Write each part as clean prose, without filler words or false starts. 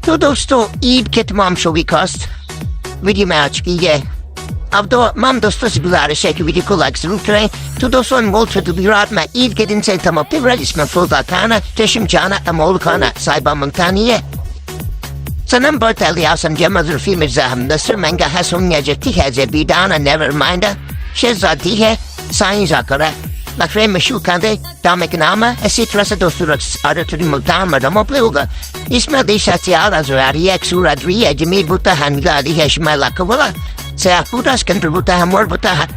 तो दोस्तों ईद के तमाम शोबिकास्ट वीडियो में आ चुकी है। अब तमाम दोस्तों से गुजारिश है कि वीडियो को लाइक जरूर करें। तो दोस्तों अनमोल तदबीरात में ईद के दिन से तमप्पिर जिसमें फ्रोजा खाना चशम जाना अमोल खाना साहिबा मुल्तानी है सनम बर्ताली आसन जमा जुल्फी मिर्जा हमदसर महंगा है सोनिया जती है जेबीदाना नेवर माइंडर शेजा दी है साइन जाकरा लखरे मशहूर कांदे दामे के नाम है। इसी तरह से दोस्तों आदतरी मुल्तान मदम अपने होगा इसमें देशा से आला ज़ुरारी है सूरा ड्री है जमीर बुता है निगाली है शमाला कवला से आपूरा स्कंदर बुता है मोर बुता है।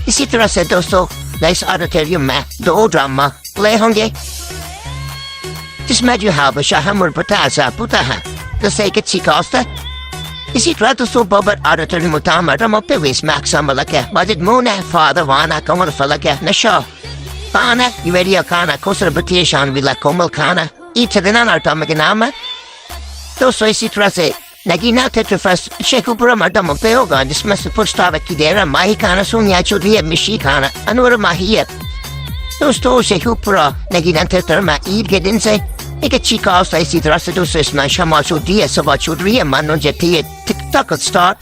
इसी तरह से दोस्तों इस ऑडिटोरियम में दो ड्रामा प्ले होंगे जिसमें जो है बशाह मोर बुता है जैसे कि चिकास्ता। इसी तरह दोस्तों बबर ऑडिटोरियम मुल्तान मदम अपने वेस मैक्सा मलक है वाजिद मोना फादर वाना कमल फलक है नशा खाना यूरिया खाना कोसर बतिये शान विला कोमल खाना इतना नाटक के नाम है। दोस्तों इसी तरह से नगीना टेट्रफस शेखुपुरा मदम पे होगा जिसमें सुपरस्टार की देरा माही खाना सोनिया चौधरी है मिशी खाना अनवर माही है। दोस्तों शेखुपुरा नगीना टेट्र में ईद के दिन से एक अच्छी कास्ट है। इसी तरह से दोस्तों इसमें शमा चौधरी है सवा चौधरी है मानो जती है टिकटॉक स्टार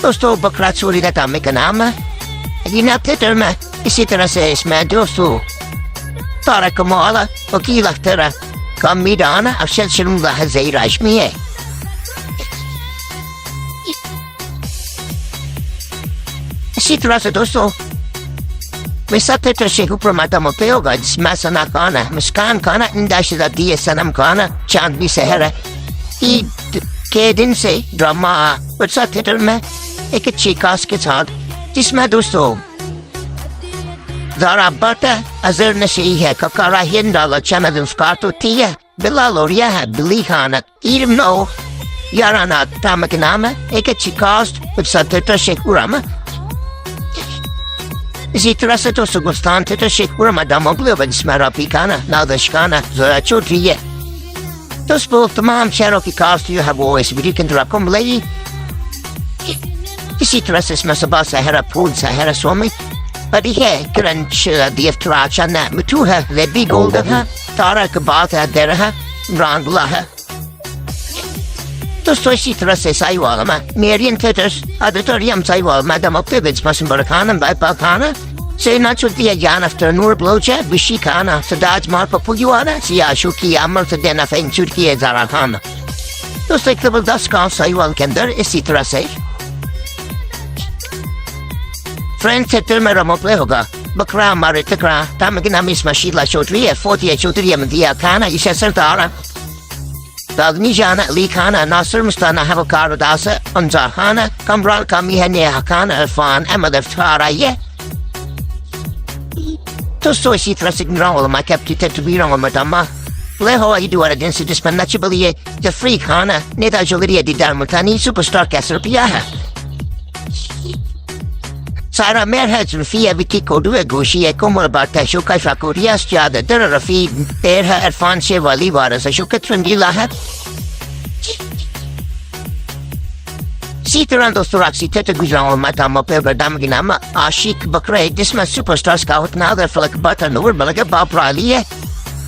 दोस्तों बकरा चोरी का तामे का नाम है नगीना टेट्र में। इसी तरह से इसमें दोस्तों तारा कमाला वकील अख्तरा कमीदाना अफशल शर्मुला है जई राशमी है। इसी तरह से दोस्तों मिसाते शेखु प्रमाता मोपे होगा जिसमें सना खाना मुस्कान खाना इंदाशिदा दिए सनम खाना चांदनी शहर है। ईद के दिन से ड्रामा वर्षा थिएटर में एक अच्छी कास्ट के साथ जिसमें दोस्तों ज़ारा बटा अजर नशी है ककारा हिंदाला चना दुस्कातो तिया बिला लोरिया है बिली खाना इरम नो याराना तामक नाम है एक अच्छी कास्ट वर्षा थिएटर शेखुरामा। इसी तरह से तो सुगुस्तान थे तो शेखपुरा मदाम जिसमें रफी खाना नादश खाना जोया चौधरी है। दोस्तों तमाम शहरों की कास्ट जो है वो इस वीडियो के अंदर आपको मिलेगी। इसी तरह से इसमें सबा सहरा फूल सहरा स्वामी बड़ी है क्रंच दियफ्तराचा ना मिठू है लेबी गोल्डन है तारा के बाद है दे रहा रांगला है। दोस्तों इसी तरह से साईवाल में मेरियन थिएटर्स ऑडिटोरियम साईवाल मैडम अपने बिज पसंद बरखाना बाइपा खाना से ना चुती है जान आफ्टर नूर ब्लोचा बिशी खाना सदाज मार पपुयुआना सिया शुकी अमर से देना फेंग चुट की है ज़ारा खाना। दोस्तों एक जबरदस्त गाँव साईवाल के अंदर इसी तरह से फ्रेंड थिएटर में रमो प्ले होगा बकरा मारे तकरा ताम के नाम इसमें शीला चौधरी है फोर्टी चौधरी में दिया खाना इसे सरदारा दागनी जाना अली खाना नासिर मुस्ताना हवकार दासा अंजार खाना कमराल कामी है नेहा खाना अरफान अहमद अफ्तार ये। दोस्तों इसी तरह से ग्राउंड में कैप्टी तकबीरों में तमा ले हो आई दुआरा दिन से जिसमें नचबली है जफरी खाना नेता जोगरी दीदार मुल्तानी सुपरस्टार कैसर पिया है सारा मेर है जुल्फिया विकी कोडू है गोशी है कोमल बात है शुका फाकुरिया ज्यादा दर रफी तेर है इरफान से वाली वारस है शुकत रंगीला है। इसी तरह दोस्तों राक्षी थे तो गुजराओं में ताम पे बरदाम की नाम आशिक बकरे जिसमें सुपरस्टार्स का उतना दर फलक बता नूर बलके बाप राली है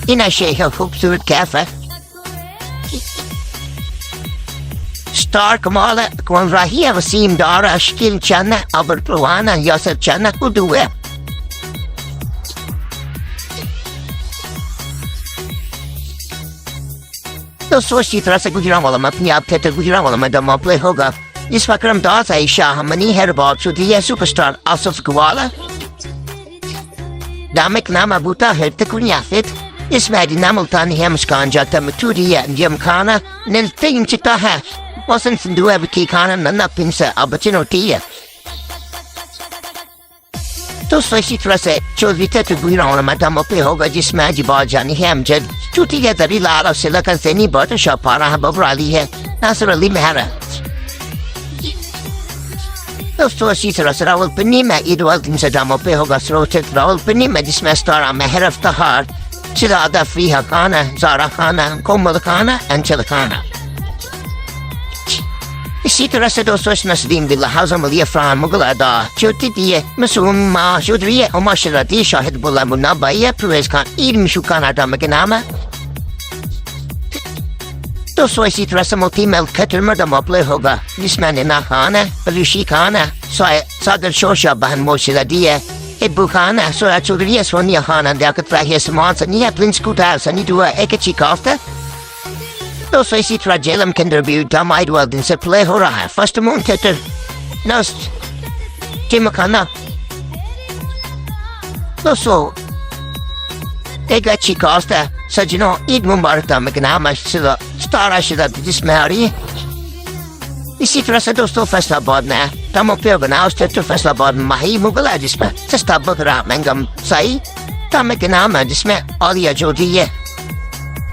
इना शेख खूबसूरत कैफ है स्टार कमाल कौन राही है वसीम दारा शकील चन्ना अबर प्रवाना यासर चन्ना कुदू है। दोस्तों इसी तरह से गुजरात वाला में अपनी आप थे तो गुजरात वाला में दम प्ले होगा जिस वक्रम दास है शाह मनी है बाप चुती है सुपरस्टार आसफ कुवाला दामिक नाम अबूता है तकुनिया फिट इसमें दिना मुल्तानी है मुस्कान जाता मतूरी है यम खाना निल्तिंग चिता है वसन संदुआ विकी खाना नन्ना पिंसा अबचिनो टीया। तो इसी तरह से चौधरी थे गुजरात में दम पे होगा जिसमें अजीबात जानी है अमजद चुटी है दरी लाल से लकन सेनी बट शापारा है बबराली है नासिर अली मेहरा। दोस्तों इसी तरह से रावल पिन्नी में ईद वाल दिन से दम पे होगा स्रोत रावल पिन्नी में जिसमें स्टारा मेहर अफ्तार चिरादा फ्रीहा खाना ज़ारा खाना कोमल खाना अंचल खाना। इसी तरह से दोस्तों नसदीन बिल्ला हज़म अली अफरान मुगल अदा चौथी दिए मसूम माँ चौधरी है उमा शराती शाहिद बुल्ला मुन्ना भाई है परवेज खान ईद मिशु खान आटा में के नाम है। दोस्तों इसी तरह से मोती मेल खतर मर्दम अपले होगा जिसमें ने ना खाना बलूशी खाना सादर शोशा बहन मोशिला दिए इब्बू खाना सोया चुरिया सोनिया खाना दियाकत राहिया समान सनिया प्लिंस कुटार सनी दुआ एक अच्छी काफ्ता दोस्तों इसी तरह जेलम के अंदर भी दमाइड वाल दिन से प्ले हो रहा है फर्स्ट मून खतर नस्ट टीम खाना दोस्तों एक अच्छी काफ्ता सजनों ईद मुबारक मकनामा शिदा स्टार शिदा जिसमें आ रही है इसी तरह से दोस्तों फैसलाबाद में तम उपयोग बनाओ तो फैसलाबाद माही मुगल है जिसमें सस्ता बकरा महंगम सही तम के नाम है जिसमें आलिया जो दी है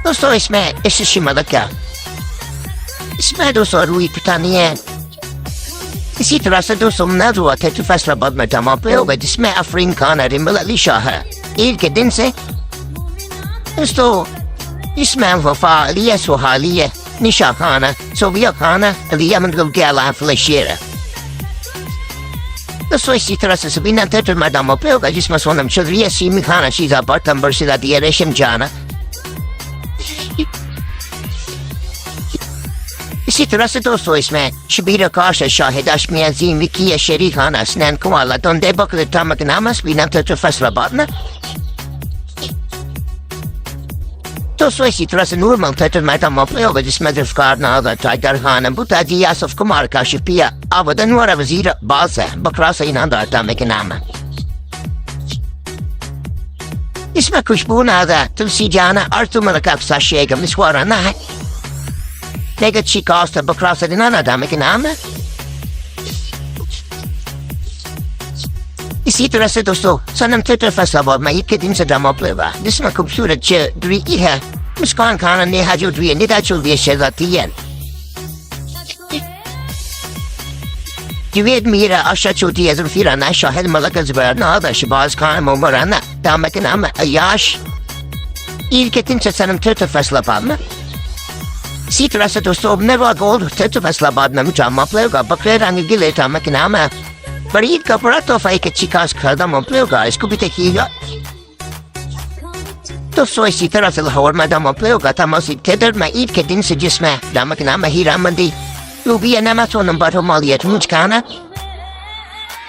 दोस्तों इसमें इस शिमला क्या इसमें दोस्तों रुई पिटानी है इसी तरह से दोस्तों मैं हुआ थे तो फैसलाबाद में तम उपयोग जिसमें अफरीन खान रिमल अली शाह है ईद के दिन से दोस्तों इसमें वफा अली सुहाली है निशा खाना सोविया खाना अलिया मंगल के अला फ्लैशेरा दोस्तों इसी तरह से सभी नाते मैदान उपयोग जिसमें सोनम चौधरी सीमी खाना शीजा बर्तन बरसिदा दिया रेशम जाना इसी तरह से दोस्तों इसमें शबीर आकाश शाहिद अशमी अजीम विकी शेरी खाना स्नैन कुमाला तंदे बकरे तमक नामस भी नाते फैसलाबाद में दोस्तों इसी तरह से नूरमल थिएटर मैदान उपयोग जिसमें गिरफ्तार नागा टाइगर खान बुताजी यासफ कुमार का शिपिया अवदन व वजीर बास है बकरा सही नादा में के नाम है इसमें खुशबू नादा तुलसी जाना और तुम का शेगम निस्वारा ना है नेगत शिकास्त बकरा सही नादा में के नाम है इसी तरह से दोस्तों सनम थिएटर फैसलाबाद में ईद के दिन से ड्रामा प्ले हुआ जिसमें खूबसूरत ड्री है मुस्कान खान नेहा चौधरी निदा चौधरी शेजा तीन जवेद मीरा आशा चौधरी जुल्फीराना शाहिद मलक जुबैर नादा शबाज खान मोमराना दाम के नाम अयाश ईद के दिन से सनम थिएटर फैसलाबाद में इसी तरह से दोस्तों मेवा गोल्ड थिएटर फैसलाबाद में ड्रामा प्ले होगा बकरे रंग गिले दाम के नाम है पर ईद का बड़ा तोहफा एक अच्छी खास खरीदा मोपले होगा इसको भी देखिएगा दोस्तों इसी तरह से लाहौर में दाम मोपले होगा था मस्जिद थिएटर में ईद के दिन से जिसमें दाम के नाम है हीरा मंदी लूबिया नामा तो नंबर हो मालियत मुझकाना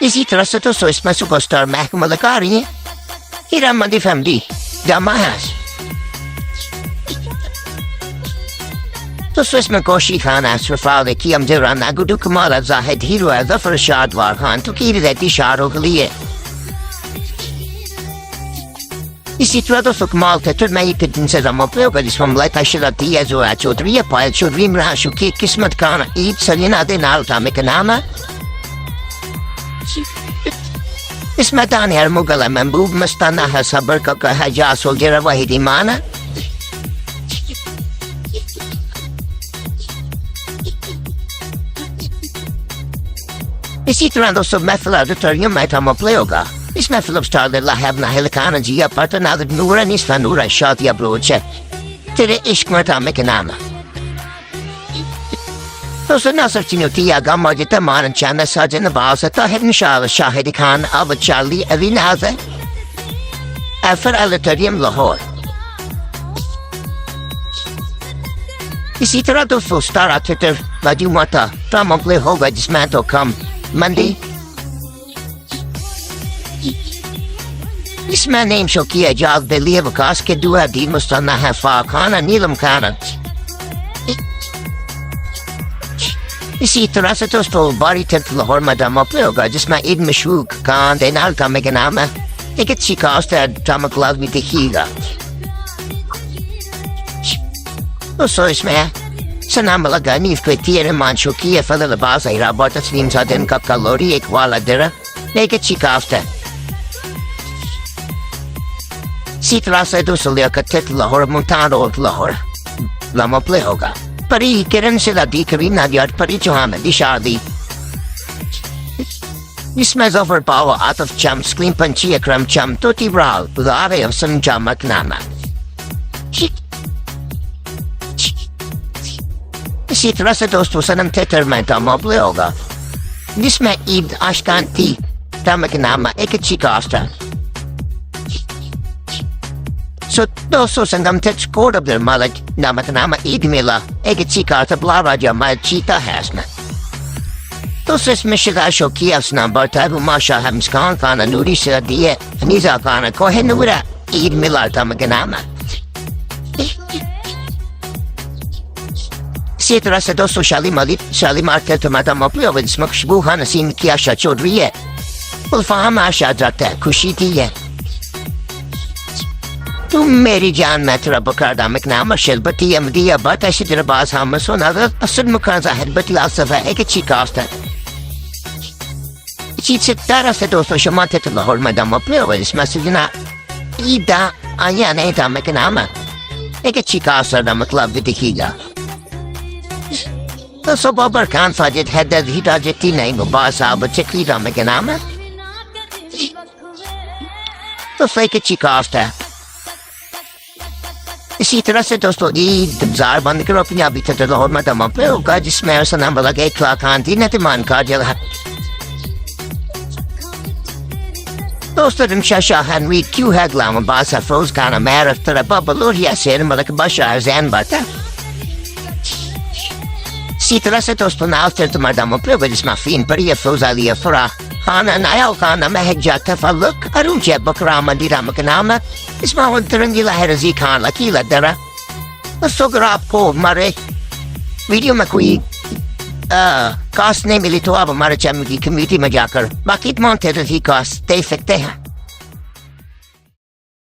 इसी तरह से दोस्तों इसमें सुपरस्टार महकूम लगा रही है हीरा मंदी फैमिली दामा है तो इसमें कोशी खान अशरफाल की अमजराना गुडू कुमार जाहिद हीरो जफर शादवार खान तो की रहती शारों के लिए इसी तरह तो सुकमाल थिएटर में एक दिन से रमो पे होगा जिसमें मलाइका शराती है जो चौधरी पायल चौधरी इमरान शुकी किस्मत खान ईद सलीना दे नाल टामे का नाम है इसमें तानियर मुगल महबूब मस्ताना है सबर का कहा जा सोल्जर वाहिद ईमान है इसी तरह दोस्तों महफिल ऑडिटोरियम में था प्ले होगा इस महफिल स्टार लाहब नाहिल खान जिया पता नादर नूरा निस्फा नूरा शादिया ब्रोच है तेरे इश्क में था के नाम दोस्तों नासर चिन्होती आगा मौजूद मान चांद साजन बास ताहिर निशाल शाहिद खान अब चार्ली अली नाज है एफर ऑडिटोरियम लाहौर इसी तरह दोस्तों स्टार थिएटर बाजू माता ड्रामा प्ले होगा जिसमें तो कम मंदी इसमें नेम शो किया जाल बेलिया विकास के दुआ दी मुस्ताना है फा खाना नीलम खाना इसी तरह से दोस्तों बारी थिएटर लाहौर में ड्रामा प्ले होगा जिसमें ईद मशरूक खान देनाल का मेरा नाम है एक अच्छी कास्ट है ड्रामा क्लास भी देखिएगा दोस्तों इसमें सनाम लगा नीफ को तीर मानशो की फल लबास है बहुत तस्लीम सा दिन का कलोरी एक वाला दरा एक अच्छी काफ्त है इसी तरह से दोस्तों लियाकत लाहौर मुल्तान और लाहौर लामा प्ले होगा परी किरण से लादी कभी नादियात परी चौहान दिशा दी इसमें जफर पावा आतफ चम स्क्रीन पंची अक्रम चम तोती ब्राल बुदारे हसन जामक नामा इसी तरह से दोस्तों सनम थिएटर में ड्रामा प्ले होगा जिसमें ईद आशकांती ड्रामा के नाम एक अच्छी कास्ट है So dosto sangam tech code of their malik namatanama idmila egetsika to blaraja mal cheetah hasna. Dosis mishiga shokias number tabu masha hamskan kana nuri sa dia niza kana kohenura idmila tamaganama. Sitra sa dosto shali market to madam opio with khshbu hana sin kiasha chodriye. Well fahama asha jata kushitiye. Tu मेरी जान मैं तेरा बकरादा मकनामा शलबती अमदिया बात ऐसी तेरा बास हम सुना था असल मुकान ज़ाहिर बती आसफ़ है एक अच्छी कास्ट है चीज़ से तारा से दोस्तों शमाते तो लाहौर में दम अपने हुए इसमें से जना ईदा आया नहीं था मकनामा एक अच्छी कास्ट है मतलब दिखेगा तो सब बाबर कान फाजिद है दर्द ही राजती नहीं वो बास आब चकली रा मकनामा तो सही अच्छी कास्ट है इसी तरह से दोस्तों ईद बाजार बंद करो पंजाबी थे लाहौर में दम पे होगा जिसमें ऐसा नाम बोला गया इखला खान थी नतीमान का जल है दोस्तों रिमशा शाहन वीड क्यों है ग्लाम बास अफरोज खाना मैरफ तरह बबलूर या शेर मलक बशार जैन बाता इसी तरह से दोस्तों नाव थे तुम्हारे दम पे वो जिसमें फीन पड़ी अफरोज अली अफरा खाना नायल खाना महक जाता फलक अरुण जब बकरा मंदिरा मकनामा इसमें वो तरंगीला है रजी खान लकीला दरा बस अगर आपको हमारे वीडियो में कोई कास्ट नहीं मिली तो आप हमारे चैनल की कम्युनिटी में जाकर बाकी तमाम थे कास्ट दे सकते हैं